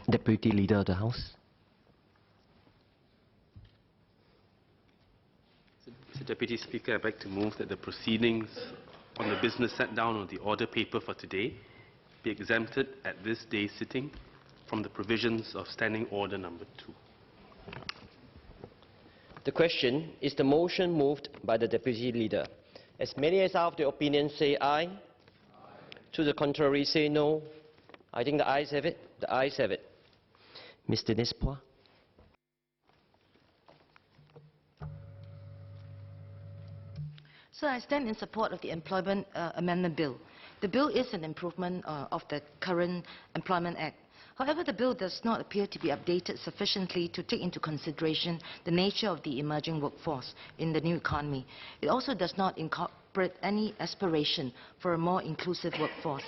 Deputy Leader of the House. Mr. Deputy Speaker, I'd like to move that the proceedings on the business set down on the order paper for today be exempted at this day's sitting from the provisions of Standing Order Number 2. The question is the motion moved by the Deputy Leader. As many as are of the opinion say aye. To the contrary say no. I think the ayes have it. The ayes have it. Ms. Denise Phua. So I stand in support of the Employment Amendment Bill. The bill is an improvement of the current Employment Act. However, the bill does not appear to be updated sufficiently to take into consideration the nature of the emerging workforce in the new economy. It also does not incorporate any aspiration for a more inclusive workforce.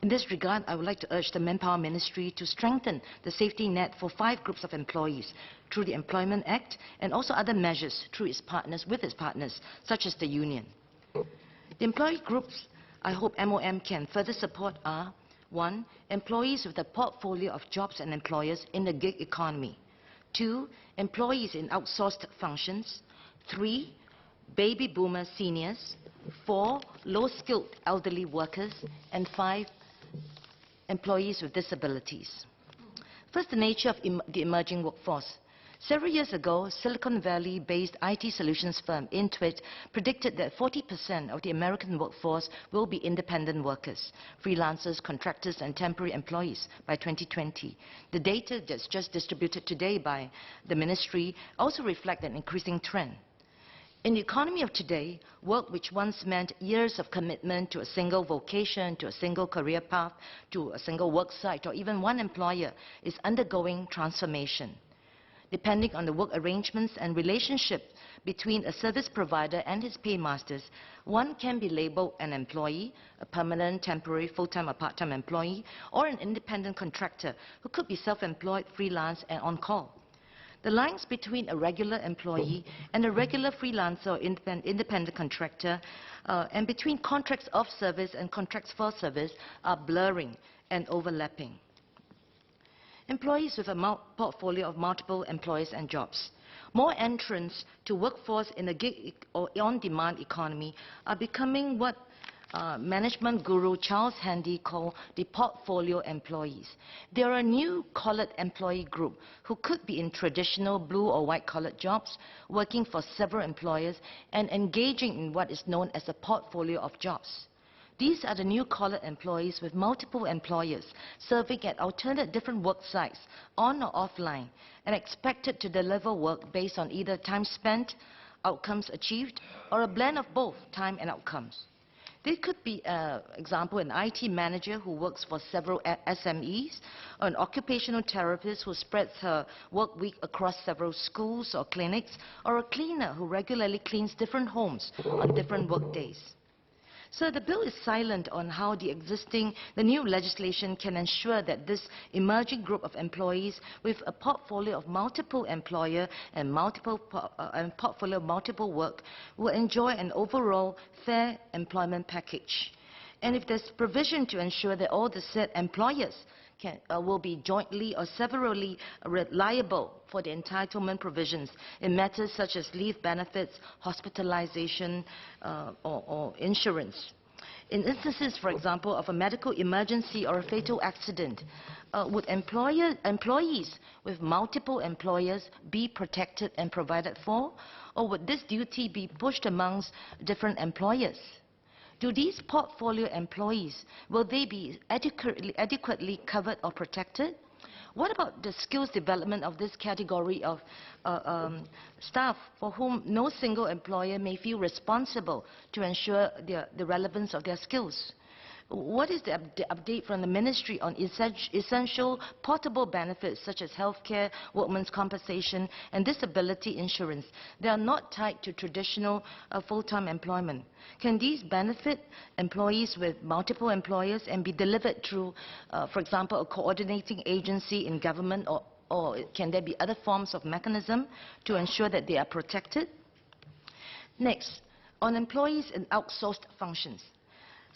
In this regard, I would like to urge the Manpower Ministry to strengthen the safety net for 5 groups of employees through the Employment Act and also other measures through its partners, such as the union. The employee groups I hope MOM can further support are 1. Employees with a portfolio of jobs and employers in the gig economy. 2. Employees in outsourced functions. 3. Baby boomer seniors. 4. Low-skilled elderly workers. And 5. Employees with disabilities. First, the nature of the emerging workforce. Several years ago, Silicon Valley-based IT solutions firm Intuit predicted that 40% of the American workforce will be independent workers, freelancers, contractors, and temporary employees by 2020. The data that's just distributed today by the ministry also reflect an increasing trend. In the economy of today, work which once meant years of commitment to a single vocation, to a single career path, to a single work site, or even one employer, is undergoing transformation. Depending on the work arrangements and relationship between a service provider and his paymasters, one can be labeled an employee, a permanent, temporary, full-time or part-time employee, or an independent contractor who could be self-employed, freelance, and on-call. The lines between a regular employee and a regular freelancer or independent contractor and between contracts of service and contracts for service are blurring and overlapping. Employees with a portfolio of multiple employers and jobs. More entrants to workforce in the gig or on-demand economy are becoming what management guru Charles Handy called the portfolio employees. They are a new collared employee group who could be in traditional blue or white collared jobs, working for several employers and engaging in what is known as a portfolio of jobs. These are the new collared employees with multiple employers serving at alternate different work sites, on or offline, and expected to deliver work based on either time spent, outcomes achieved, or a blend of both time and outcomes. They could be, example, an IT manager who works for several SMEs, or an occupational therapist who spreads her work week across several schools or clinics, or a cleaner who regularly cleans different homes on different work days. So the bill is silent on how the new legislation can ensure that this emerging group of employees with a portfolio of multiple employer and portfolio of multiple work will enjoy an overall fair employment package. And if there's provision to ensure that all the said employers will be jointly or severally liable for the entitlement provisions in matters such as leave benefits, hospitalization, or insurance. In instances, for example, of a medical emergency or a fatal accident, would employees with multiple employers be protected and provided for, or would this duty be pushed amongst different employers? Do these portfolio employees, will they be adequately covered or protected? What about the skills development of this category of staff for whom no single employer may feel responsible to ensure the relevance of their skills? What is the update from the ministry on essential portable benefits such as healthcare, workmen's compensation, and disability insurance that are not tied to traditional full-time employment? Can these benefit employees with multiple employers and be delivered through, for example, a coordinating agency in government, or can there be other forms of mechanism to ensure that they are protected? Next, on employees in outsourced functions.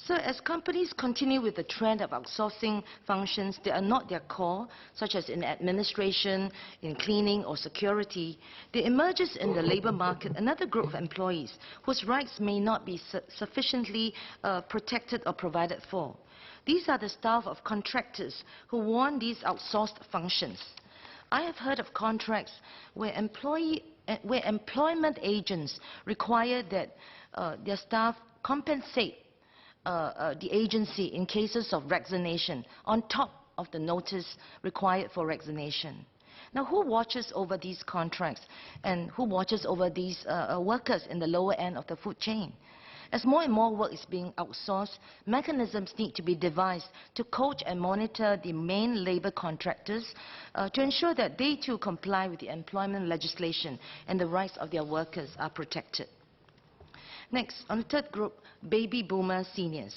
So as companies continue with the trend of outsourcing functions that are not their core, such as in administration, in cleaning or security, there emerges in the labour market another group of employees whose rights may not be sufficiently protected or provided for. These are the staff of contractors who want these outsourced functions. I have heard of contracts where employment agents require that their staff compensate the agency in cases of resignation on top of the notice required for resignation. Now, who watches over these contracts and who watches over these workers in the lower end of the food chain? As more and more work is being outsourced, mechanisms need to be devised to coach and monitor the main labour contractors to ensure that they too comply with the employment legislation and the rights of their workers are protected. Next, on the third group, baby boomer seniors.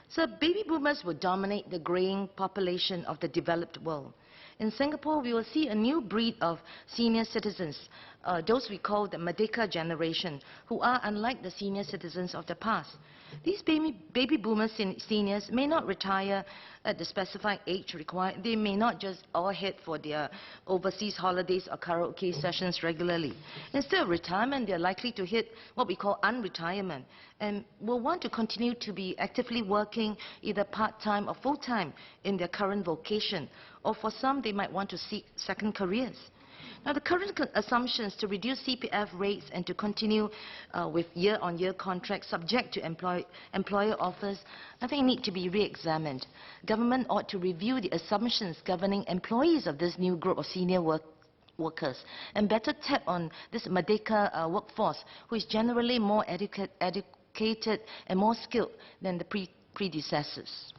So baby boomers will dominate the greying population of the developed world. In Singapore, we will see a new breed of senior citizens, those we call the Merdeka generation, who are unlike the senior citizens of the past. These baby boomer seniors may not retire at the specified age required. They may not just all head for their overseas holidays or karaoke sessions regularly. Instead of retirement, they are likely to hit what we call unretirement and will want to continue to be actively working either part-time or full-time in their current vocation, or for some, they might want to seek second careers. Now, the current assumptions to reduce CPF rates and to continue with year-on-year contracts subject to employer offers, I think need to be re-examined. Government ought to review the assumptions governing employees of this new group of senior workers and better tap on this Merdeka workforce, who is generally more educated and more skilled than the predecessors.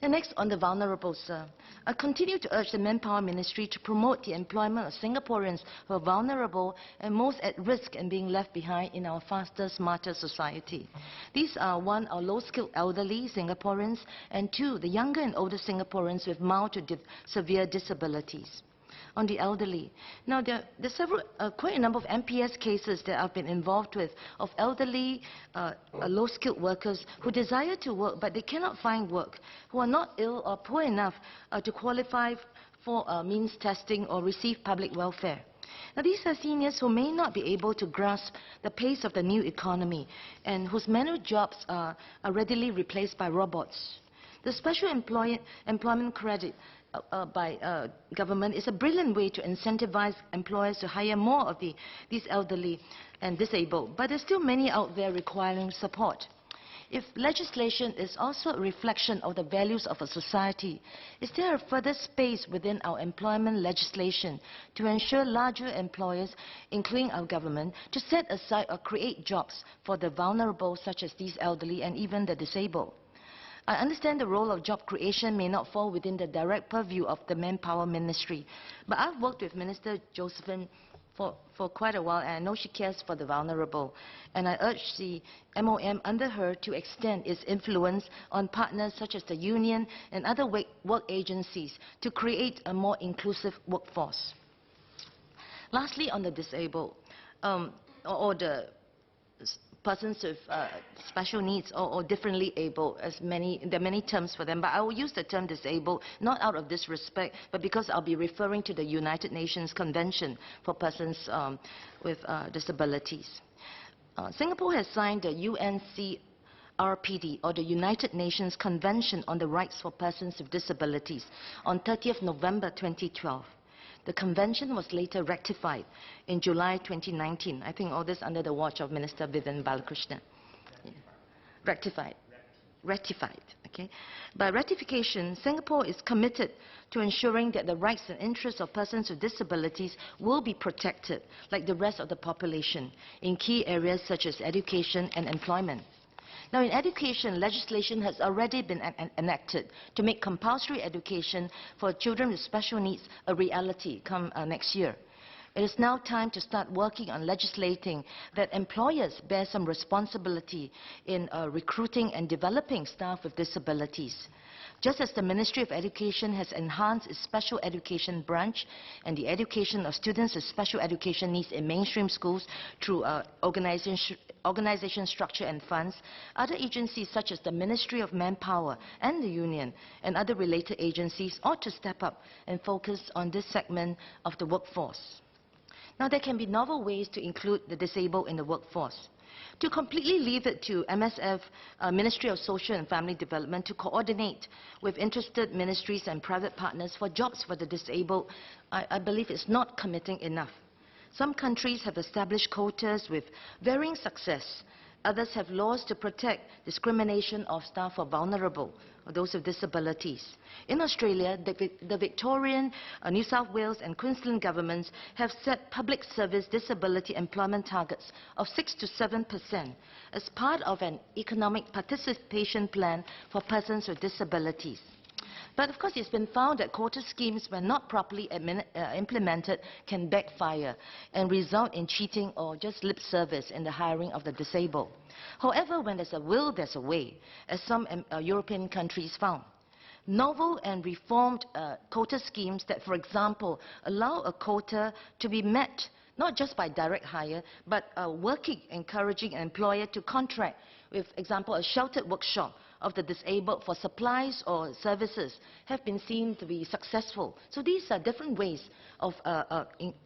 And next, on the vulnerable, sir. I continue to urge the Manpower Ministry to promote the employment of Singaporeans who are vulnerable and most at risk in being left behind in our faster, smarter society. These are, one, our low-skilled elderly Singaporeans, and two, the younger and older Singaporeans with mild to severe disabilities. On the elderly. Now, there are quite a number of MPS cases that I've been involved with of elderly, low-skilled workers who desire to work but they cannot find work, who are not ill or poor enough to qualify for means testing or receive public welfare. Now, these are seniors who may not be able to grasp the pace of the new economy and whose manual jobs are readily replaced by robots. The special employment credit by government is a brilliant way to incentivize employers to hire more of these elderly and disabled, but there's still many out there requiring support. If legislation is also a reflection of the values of a society, is there a further space within our employment legislation to ensure larger employers, including our government, to set aside or create jobs for the vulnerable, such as these elderly and even the disabled? I understand the role of job creation may not fall within the direct purview of the Manpower Ministry, but I've worked with Minister Josephine for quite a while, and I know she cares for the vulnerable. And I urge the MOM under her to extend its influence on partners such as the union and other work agencies to create a more inclusive workforce. Lastly, on the disabled, or the persons with special needs or differently able, there are many terms for them, but I will use the term disabled not out of disrespect, but because I'll be referring to the United Nations Convention for Persons with Disabilities. Singapore has signed the UNCRPD, or the United Nations Convention on the Rights for Persons with Disabilities, on 30th November 2012. The convention was later ratified in July 2019. I think all this under the watch of Minister Vivian Balakrishnan. Yeah. Ratified. Okay. By ratification, Singapore is committed to ensuring that the rights and interests of persons with disabilities will be protected, like the rest of the population, in key areas such as education and employment. Now, in education, legislation has already been enacted to make compulsory education for children with special needs a reality come next year. It is now time to start working on legislating that employers bear some responsibility in recruiting and developing staff with disabilities. Just as the Ministry of Education has enhanced its special education branch and the education of students with special education needs in mainstream schools through organization structure and funds, other agencies such as the Ministry of Manpower and the Union and other related agencies ought to step up and focus on this segment of the workforce. Now, there can be novel ways to include the disabled in the workforce. To completely leave it to MSF, Ministry of Social and Family Development, to coordinate with interested ministries and private partners for jobs for the disabled, I believe it's not committing enough. Some countries have established quotas with varying success. Others have laws to protect discrimination of staff who are vulnerable, or those with disabilities. In Australia, the Victorian, New South Wales and Queensland governments have set public service disability employment targets of 6 to 7% as part of an economic participation plan for persons with disabilities. But of course, it's been found that quota schemes, when not properly implemented, can backfire and result in cheating or just lip service in the hiring of the disabled. However, when there's a will, there's a way, as some European countries found. Novel and reformed quota schemes that, for example, allow a quota to be met not just by direct hire, but encouraging an employer to contract with, for example, a sheltered workshop of the disabled for supplies or services have been seen to be successful. So these are different ways of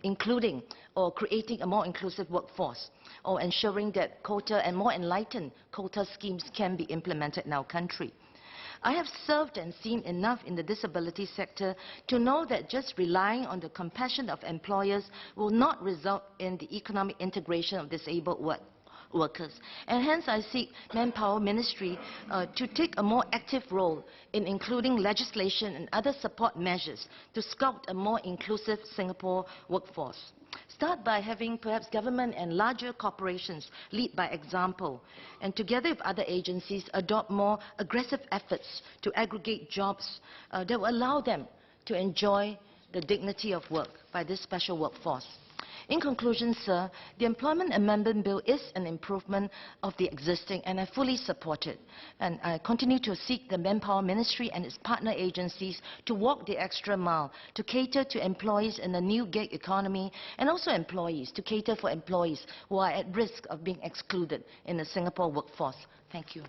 including or creating a more inclusive workforce, or ensuring that quota and more enlightened quota schemes can be implemented in our country. I have served and seen enough in the disability sector to know that just relying on the compassion of employers will not result in the economic integration of disabled workers. And hence I seek Manpower Ministry to take a more active role in including legislation and other support measures to sculpt a more inclusive Singapore workforce. Start by having perhaps government and larger corporations lead by example, and together with other agencies adopt more aggressive efforts to aggregate jobs that will allow them to enjoy the dignity of work by this special workforce. In conclusion, sir, the Employment Amendment Bill is an improvement of the existing, and I fully support it. And I continue to seek the Manpower Ministry and its partner agencies to walk the extra mile, to cater to employees in the new gig economy, and also employees, to cater for employees who are at risk of being excluded in the Singapore workforce. Thank you.